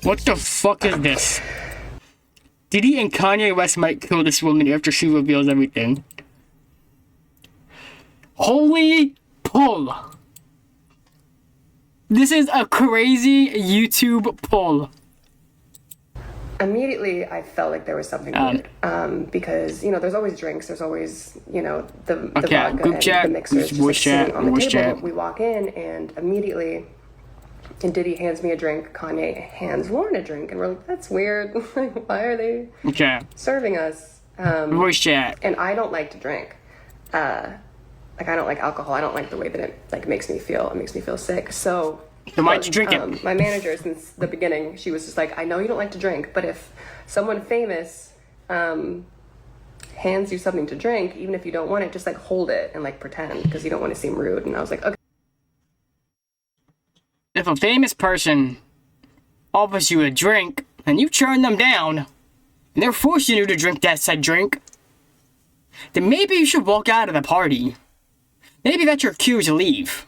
What the fuck is this? Diddy and Kanye West might kill this woman after she reveals everything. Holy pull. This is a crazy YouTube pull. Immediately, I felt like there was something weird. Because, you know, there's always drinks. There's always, you know, the vodka group and chat, the mixers just like, sitting on the table. We walk in, and immediately, and Diddy hands me a drink. Kanye hands Lauren a drink. And we're like, that's weird. Like, why are they serving us? Voice chat. And I don't like to drink. Like, I don't like alcohol. I don't like the way that it, like, makes me feel. It makes me feel sick. So why'd you drink it? My manager, since the beginning, she was just like, I know you don't like to drink, but if someone famous hands you something to drink, even if you don't want it, just like hold it and like pretend, because you don't want to seem rude. And I was like, okay. If a famous person offers you a drink and you turn them down and they're forcing you to drink that said drink, then maybe you should walk out of the party. Maybe that's your cue to leave.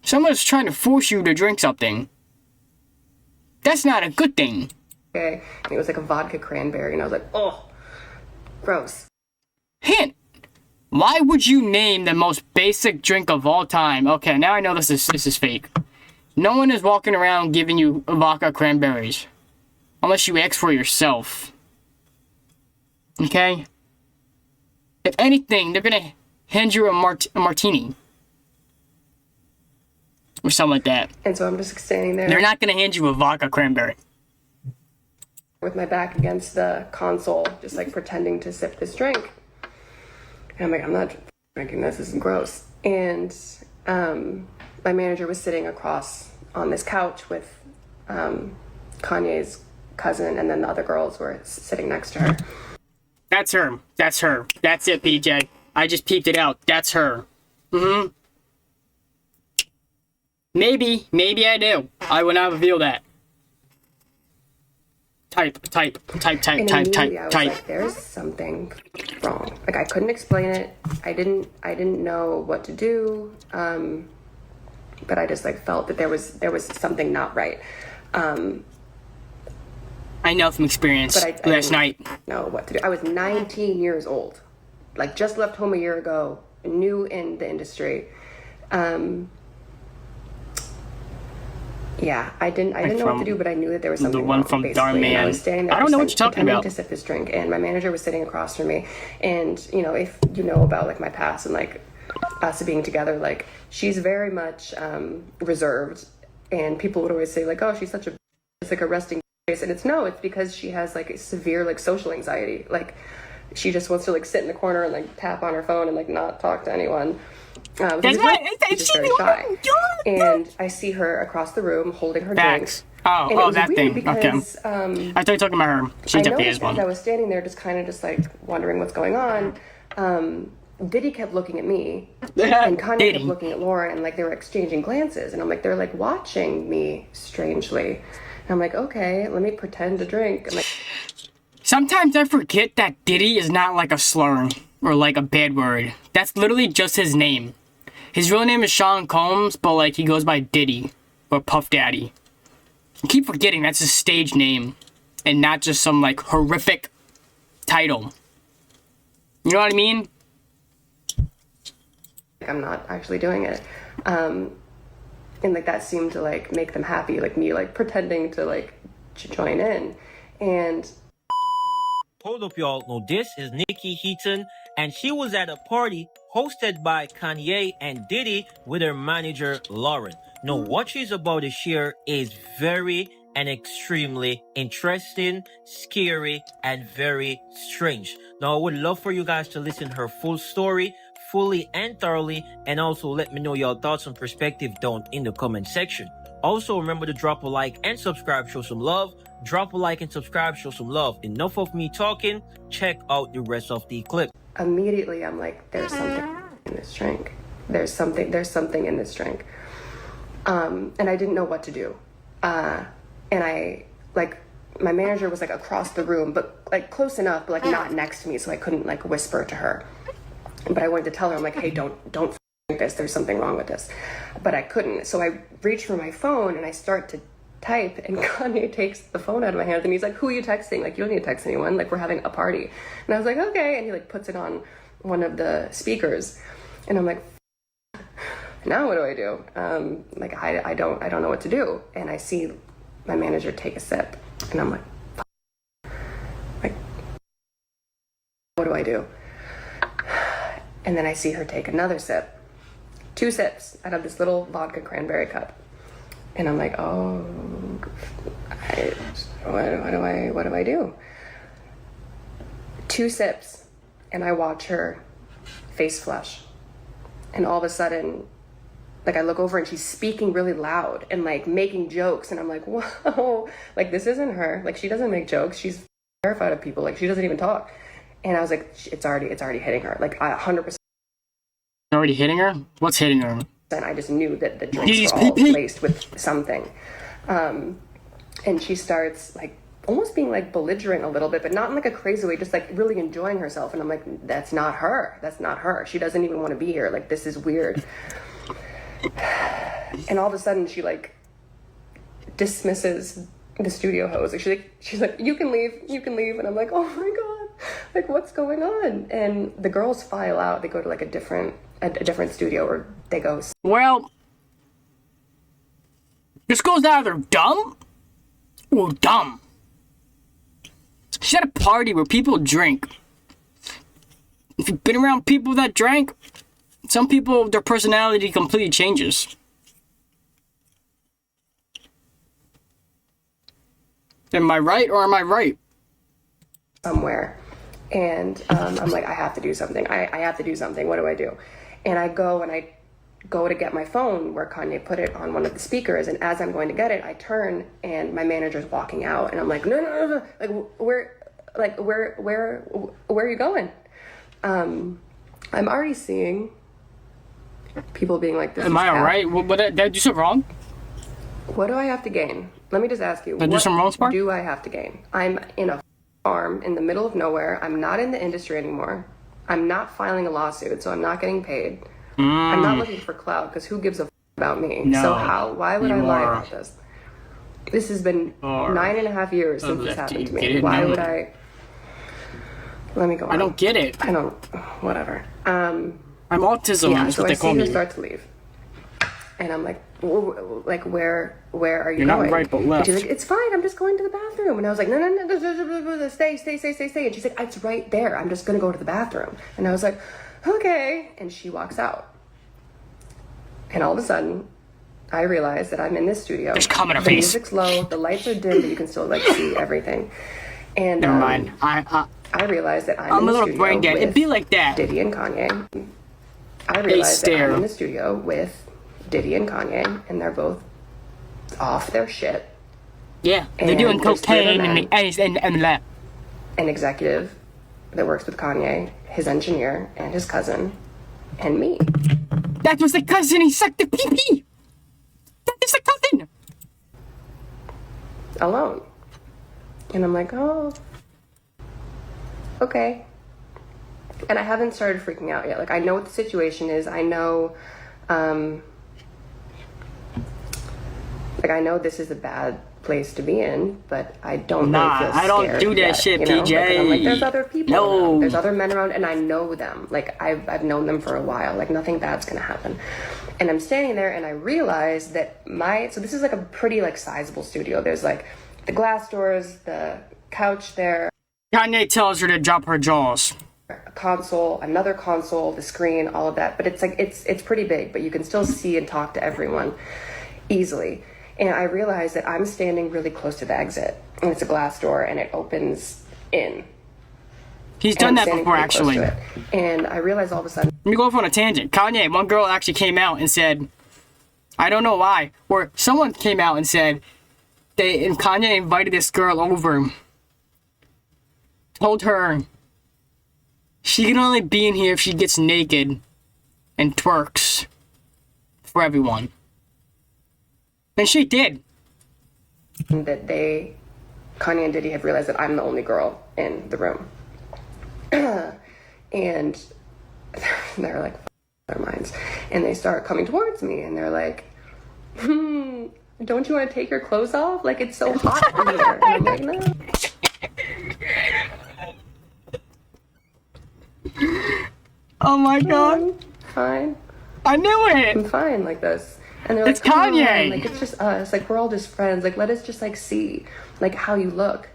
Someone's trying to force you to drink something. That's not a good thing. Okay, and it was like a vodka cranberry, and I was like, oh, gross. Hint. Why would you name the most basic drink of all time? Okay, now I know this is fake. No one is walking around giving you vodka cranberries. Unless you ask for yourself. Okay? If anything, they're gonna hand you a martini. Or something like that. And so I'm just standing there. They're not gonna hand you a vodka cranberry. With my back against the console, just like pretending to sip this drink. And I'm like, I'm not drinking this. This is gross. And my manager was sitting across on this couch with Kanye's cousin, and then the other girls were sitting next to her. That's her. That's her. That's it, PJ. I just peeped it out. That's her. Mm-hmm. Maybe I do. I will not reveal that. Type. And immediately I was like, there's something wrong. Like, I couldn't explain it. I didn't know what to do. But I just like felt that there was something not right. I know from experience. But last night. Know what to do. I was 19 years old. Like, just left home a year ago, new in the industry. Yeah, I didn't know what to do, but I knew that there was something wrong, from basically. I was standing there, I don't know what you're talking about. To sip this drink, and my manager was sitting across from me. And you know, if you know about like my past and like us being together, like she's very much reserved, and people would always say like, "Oh, she's such a," it's like a resting face, and it's because she has like severe like social anxiety. Like she just wants to like sit in the corner and like tap on her phone and like not talk to anyone. She's very shy. And I see her across the room holding her drink. Oh, that thing. Because, okay. I thought you were talking about her. She definitely is one. As I was standing there just kind of like wondering what's going on, Diddy kept looking at me, and Kanye kept looking at Lauren, and like they were exchanging glances. And I'm like, they're like watching me strangely. And I'm like, okay, let me pretend to drink. I'm like, sometimes I forget that Diddy is not like a slur or like a bad word. That's literally just his name. His real name is Sean Combs, but like he goes by Diddy or Puff Daddy. I keep forgetting that's his stage name and not just some like horrific title. You know what I mean? I'm not actually doing it. And like that seemed to like make them happy, like me like pretending to like join in. And hold up, y'all. No, this is Nikki Heaton, and she was at a party hosted by Kanye and Diddy with her manager, Lauren. Now, what she's about to share is very and extremely interesting, scary, and very strange. Now, I would love for you guys to listen to her full story, fully and thoroughly, and also let me know your thoughts and perspective down in the comment section. Also, remember to drop a like and subscribe, show some love. Drop a like and subscribe, show some love. Enough of me talking. Check out the rest of the clip. Immediately, I'm like, there's something in this drink. There's something in this drink. And I didn't know what to do. And I, like, my manager was like across the room, but like close enough, but like not next to me, so I couldn't like whisper to her. But I wanted to tell her, I'm like, hey, don't drink this. There's something wrong with this. But I couldn't. So I reach for my phone and I start to type, and Kanye takes the phone out of my hands and he's like, who are you texting? Like, you don't need to text anyone. Like, we're having a party. And I was like, okay. And he like puts it on one of the speakers. And I'm like, now what do I do? Like, I don't know what to do. And I see my manager take a sip. And I'm like, what do I do? And then I see her take another sip. 2 sips out of this little vodka cranberry cup. And I'm like, oh, what do I do? 2 sips, and I watch her face flush. And all of a sudden, like, I look over and she's speaking really loud and like making jokes. And I'm like, whoa, like, this isn't her. Like, she doesn't make jokes. She's terrified of people. Like, she doesn't even talk. And I was like, it's already hitting her. Like, 100%. Already hitting her? What's hitting her? And I just knew that the drinks were all laced with something. And she starts like almost being like belligerent a little bit, but not in like a crazy way, just like really enjoying herself. And I'm like, that's not her. That's not her. She doesn't even want to be here. Like, this is weird. And all of a sudden she like dismisses the studio host. Like, she's like, you can leave. And I'm like, oh my God, like, what's going on? And the girls file out. They go to like a different studio, or they go, well, this girl's either dumb or dumb. She's at a party where people drink. If you've been around people that drank, some people, their personality completely changes. Am I right or am I right? Somewhere. And I'm like, I have to do something. I have to do something. What do I do? And I go to get my phone where Kanye put it on one of the speakers. And as I'm going to get it, I turn and my manager's walking out. And I'm like, no. Like, where are you going? I'm already seeing people being like, this am I alright? What did I do something wrong? What do I have to gain? Let me just ask you. Did I do something wrong, Spark? Do I have to gain? I'm in a farm in the middle of nowhere. I'm not in the industry anymore. I'm not filing a lawsuit, so I'm not getting paid. I'm not looking for clout, because who gives a about me? No, so why would I lie about this? This has been 9.5 years since this happened to me. Why would I? Let me go on. I don't get it. I don't, whatever. I'm autism, Yeah, that's so what I they call see her me. start to leave. And I'm like, where are you You're going? not right, but left. And she's like, it's fine, I'm just going to the bathroom. And I was like, no, stay. And she's like, it's right there. I'm just going to go to the bathroom. And I was like, okay. And she walks out. And all of a sudden, I realize that I'm in this studio. Just come in her the face. music's low, the lights are dim, but you can still like see everything. And Never mind. I realize that I'm in a the little studio brain dead. with It'd be like that. Diddy and Kanye. I realize that stare. I'm in the studio with Diddy and Kanye, and they're both off their shit. Yeah, they're And doing there's three cocaine other and men. and that. An executive that works with Kanye, his engineer, and his cousin, and me. That was the cousin. He sucked the pee-pee. That is the cousin. Alone. And I'm like, oh, okay. And I haven't started freaking out yet. Like, I know what the situation is. I know, I know this is a bad place to be in, but I don't really feel scared. I don't do that yet, shit, you know? PJ. Like, I'm like, there's other people No. around. There's other men around, and I know them. Like, I've known them for a while. Like, nothing bad's gonna happen. And I'm standing there, and I realize that so this is like a pretty like sizable studio. There's like the glass doors, the couch there, Kanye tells her to drop her jaws. a console, another console, the screen, all of that. But it's like it's pretty big, but you can still see and talk to everyone easily. And I realize that I'm standing really close to the exit, and it's a glass door, and it opens in. He's done that standing before, pretty close actually. to it. And I realize all of a sudden, Let me go off on a tangent. Kanye, one girl actually came out and said, I don't know why, or someone came out and said, and Kanye invited this girl over, told her she can only be in here if she gets naked and twerks for everyone. And she did. that Kanye and Diddy have realized that I'm the only girl in the room. And they're like, their minds. And they start coming towards me, and they're like, don't you want to take your clothes off? Like, it's so hot in here. And I'm like, no. Oh my god. Fine. I knew I'm it. fine like this. And they're It's like, come Kanye. on, like, it's just us. Like, we're all just friends. Like, let us just, like, see, like, how you look.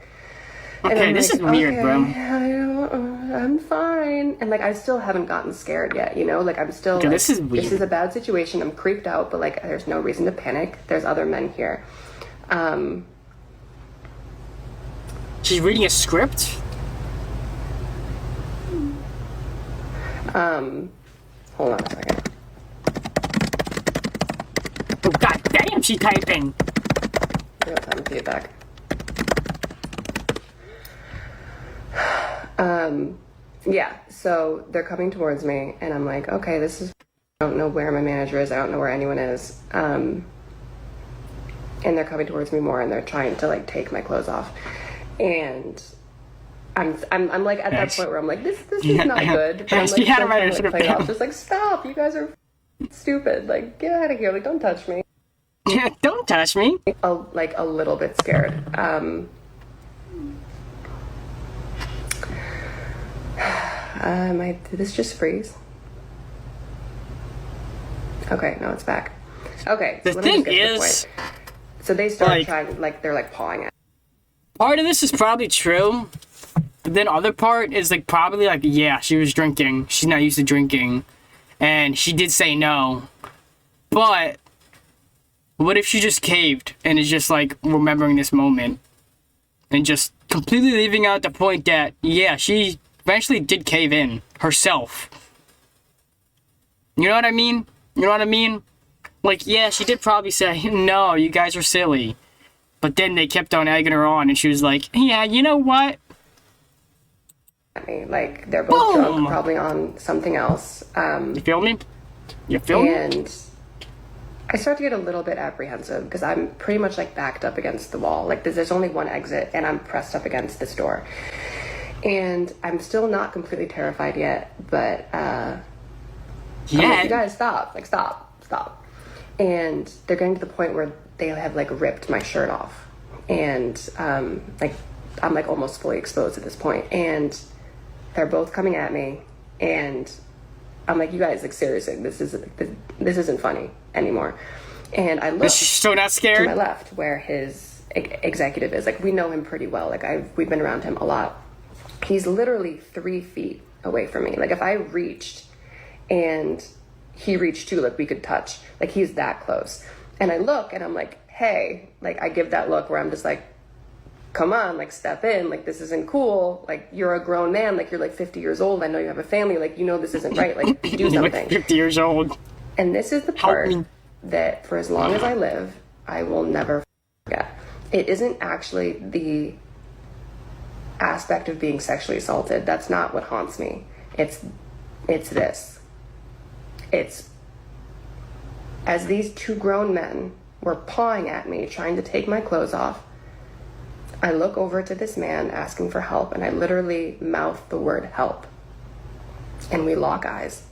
And Okay, I'm this like, is weird, okay, bro. I'm fine. And, like, I still haven't gotten scared yet, you know? Like, I'm still, Okay, like, this is weird. this is a bad situation. I'm creeped out, but, like, there's no reason to panic. There's other men here. She's reading a script? Hold on a second. Oh god damn, she's typing. I don't have to get back. Yeah, so they're coming towards me, and I'm like, okay, this is. I don't know where my manager is. I don't know where anyone is. And they're coming towards me more, and they're trying to like take my clothes off, and I'm like at that point where I'm like, this is not good. But I'm like, She had still a writer trying to, script play it down. off. Just like, stop, you guys are stupid. Like, get out of here. Like, don't touch me. Don't touch me. Like a little bit scared. Did this just freeze? Okay, no, it's back. Okay, The so let me thing just get to the is, point. So they start like- trying, like, they're like pawing at. part of this is probably true, but then other part is like probably like, yeah, she was drinking. She's not used to drinking, and she did say no. But what if she just caved and is just like remembering this moment and just completely leaving out the point that, yeah, she eventually did cave in herself. You know what I mean? You know what I mean? Like, yeah, she did probably say, no, you guys are silly. But then they kept on egging her on, and she was like, yeah, you know what? Me. Like, they're both Boom. drunk, probably on something else. You feel me? You feel me? And I start to get a little bit apprehensive because I'm pretty much like backed up against the wall. Like, there's only one exit, and I'm pressed up against this door. And I'm still not completely terrified yet, but I'm like, Yeah. you guys stop. Like, stop. And they're getting to the point where they have like ripped my shirt off, and like I'm like almost fully exposed at this point, and they're both coming at me, and I'm like, you guys, like, seriously, this isn't funny anymore. And I look Is she still not to my scared? left where his executive is. Like, we know him pretty well. Like, we've been around him a lot. He's literally 3 feet away from me. Like, if I reached and he reached too, like, we could touch. Like, he's that close. And I look and I'm like, hey, like, I give that look where I'm just like, come on, like, step in. Like, this isn't cool. Like, you're a grown man. Like, you're like 50 years old. I know you have a family. Like, you know this isn't right. Like, do You're like something. 50 years old. And this is the Help part me. that for as long as I live, I will never forget. It isn't actually the aspect of being sexually assaulted. That's not what haunts me. It's this. It's as these two grown men were pawing at me, trying to take my clothes off, I look over to this man asking for help, and I literally mouth the word help. And we lock eyes.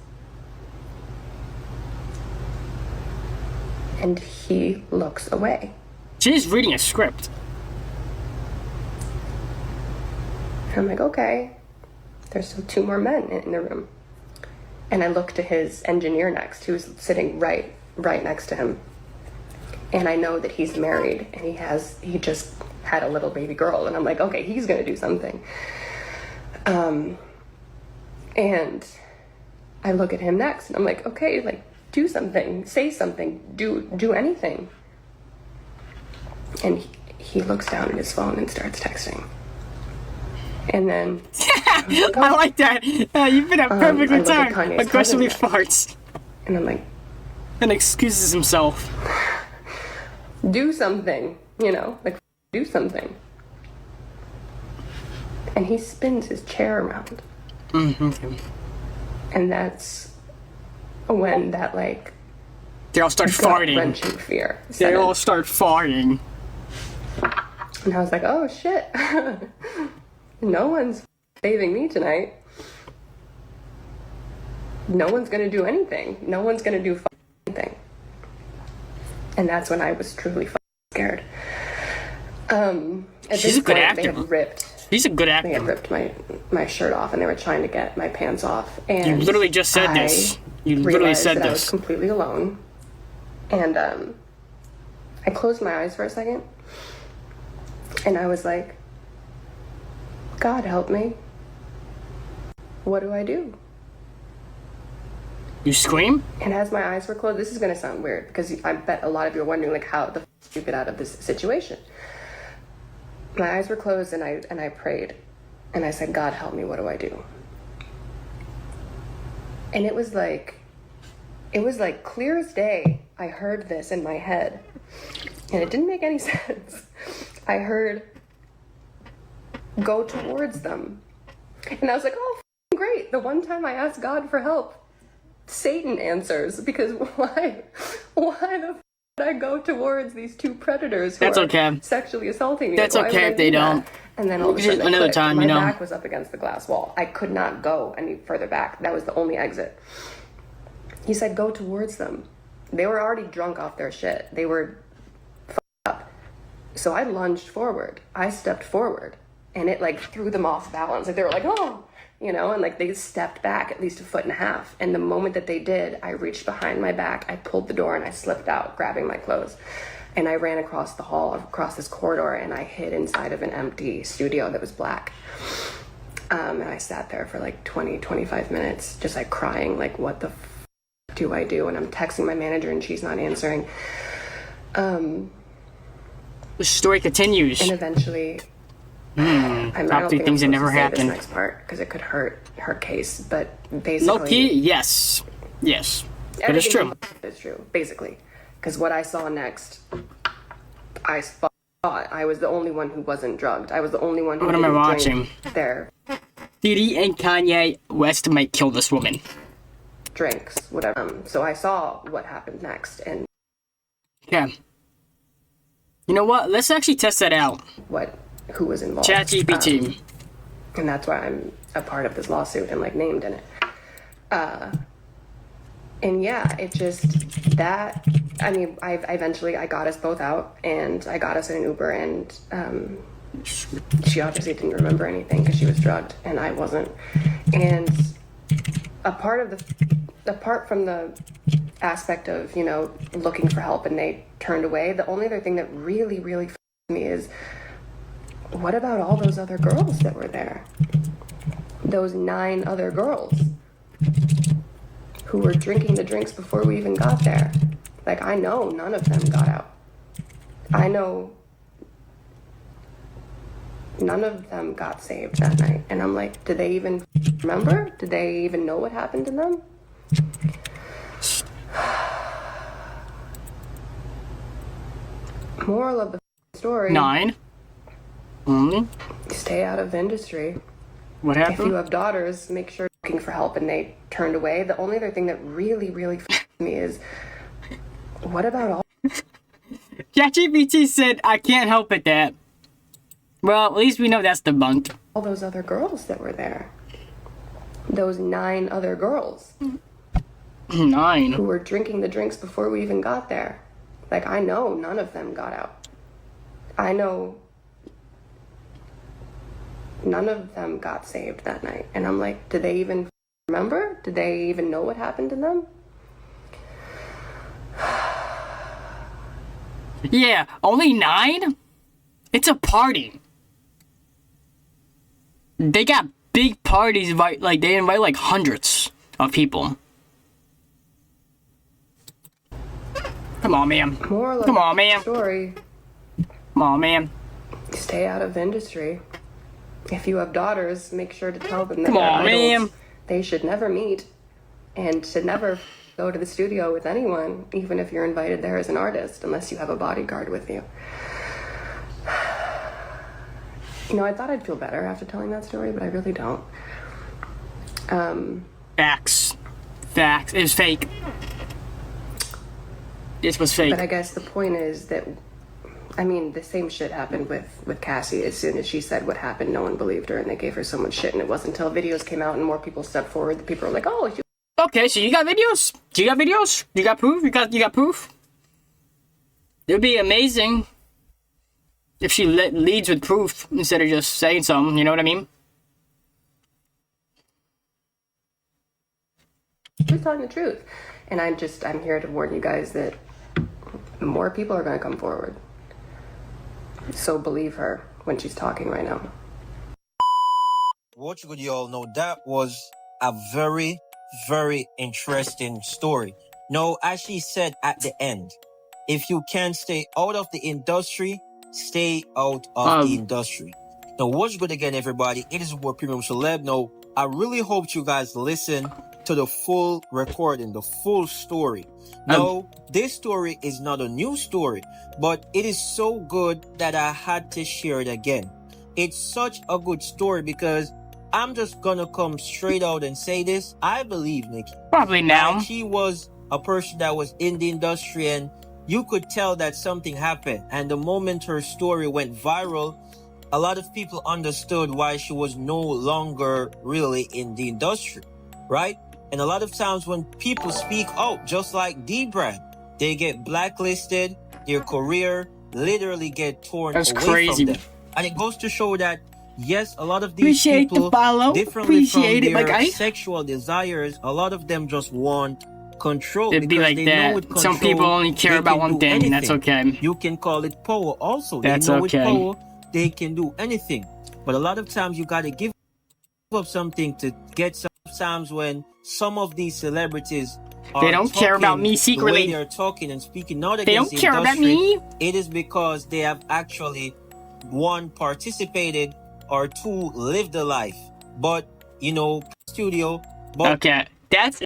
And he looks away. She's reading a script. And I'm like, okay. There's still 2 more men in the room. And I look to his engineer next, who's sitting right next to him. And I know that he's married, and he just had a little baby girl. And I'm like, okay, he's gonna do something. And I look at him next, and I'm like, okay, like, do something, say something, do anything. And he looks down at his phone and starts texting. And then I like that. You've been at I perfectly look at timed. Kanye's Aggressively cousin farts. and I'm like, And excuses himself. do something, you know, like, do something. And he spins his chair around. Mm-hmm. And that's when that, like, They all start farting. gut-wrenching fear They set in. all start farting. And I was like, oh shit. No one's saving me tonight. No one's gonna do anything. No one's gonna do anything. And that's when I was truly scared. At She's this a good point, actor. They had ripped. He's a good They had actor. ripped my shirt off, and they were trying to get my pants off. And You literally just said this. You literally realized said that I was this. completely alone, and I closed my eyes for a second, and I was like, God help me. What do I do? You scream? And as my eyes were closed, this is going to sound weird because I bet a lot of you are wondering, like, how the you get out of this situation. My eyes were closed, and I prayed, and I said, God help me, what do I do? And it was like clear as day. I heard this in my head, and it didn't make any sense. I heard, go towards them. And I was like, oh, great. The one time I asked God for help, Satan answers, because why the would I go towards these two predators who are sexually assaulting me? That's like, okay if they don't. And then all of a sudden, another time, my back was up against the glass wall. I could not go any further back. That was the only exit. He said, go towards them. They were already drunk off their shit. They were up. So I lunged forward. I stepped forward, and it like threw them off balance. Like they were like, oh, you know, and like they stepped back at least 1.5 feet. And the moment that they did, I reached behind my back, I pulled the door, and I slipped out, grabbing my clothes. And I ran across the hall, across this corridor, and I hid inside of an empty studio that was black. And I sat there for like 25 minutes, just like crying, like, what the do I do? And I'm texting my manager, and she's not answering. The story continues. And eventually, I don't think things that never happened. This next part, because it could hurt her case, but basically, Low key, yes, but it's true. It's true, basically, because what I saw next, I thought I was the only one who wasn't drugged. I was the only one who What am I didn't watching? drink their Diddy and Kanye West might kill this woman. drinks, whatever. So I saw what happened next, and Okay. You know what? Let's actually test that out. who was involved. ChatGPT. And that's why I'm a part of this lawsuit and like named in it. And yeah, it just that. I mean, I eventually got us both out, and I got us in an Uber, and she obviously didn't remember anything because she was drugged and I wasn't. And apart from the aspect of, you know, looking for help and they turned away, the only other thing that really me is, what about all those other girls that were there? Those 9 other girls who were drinking the drinks before we even got there. Like, I know none of them got out. I know none of them got saved that night. And I'm like, did they even remember? Did they even know what happened to them? Moral of the story. 9. Only. Stay out of the industry. What If happened? you have daughters, make sure you're looking for help, and they turned away. The only other thing that really me is, what about all ChatGPT said, I can't help it that. Well, at least we know that's debunked. those other girls that were there? Those 9 other girls 9. who were drinking the drinks before we even got there. Like, I know none of them got out. I know none of them got saved that night. And I'm like, did they even remember? Did they even know what happened to them? Yeah, only 9? It's a party. They got big parties, like they invite like hundreds of people. Come on, man. Moral of Come on, the man. story, Come on, man. stay out of the industry. If you have daughters, make sure to tell them that Come they're on, idols. man. They should never meet and should never go to the studio with anyone, even if you're invited there as an artist, unless you have a bodyguard with you. You know, I thought I'd feel better after telling that story, but I really don't. Facts. It was fake. This was fake. But I guess the point is that, I mean, the same shit happened with Cassie. As soon as she said what happened, no one believed her, and they gave her so much shit. And it wasn't until videos came out and more people stepped forward that people were like, oh, Okay, so you got videos? Do you got videos? You got proof? You got proof? It would be amazing If she leads with proof instead of just saying something, you know what I mean? She's telling the truth. And I'm here to warn you guys that more people are going to come forward. So believe her when she's talking right now. What you all know, that was a very, very interesting story. Now, as she said at the end, if you can't stay out of the industry, stay out of the industry. Now, what's good again, everybody? It is what Premium Celeb. Now, I really hope you guys listen to the full recording, the full story. Now, this story is not a new story, but it is so good that I had to share it again. It's such a good story because I'm just gonna come straight out and say this. I believe Nikki. Probably now. Like, she was a person that was in the industry and you could tell that something happened. And the moment her story went viral, a lot of people understood why she was no longer really in the industry, right? And a lot of times when people speak out, just like D-Brad, they get blacklisted, their career literally get torn away from them. And it goes to show that, yes, a lot of these people, differently from their sexual desires, a lot of them just want control. It'd be like they that. Know with control, some people only care about one thing, and that's okay. You can call it power also. That's they know okay. With power, they can do anything. But a lot of times you got to give up something to get sometimes when some of these celebrities they don't care about me secretly. The way they're talking and speaking out they against don't care industry, about me. It is because they have actually, one, participated, or two, lived the life. But, you know, studio. But okay, that's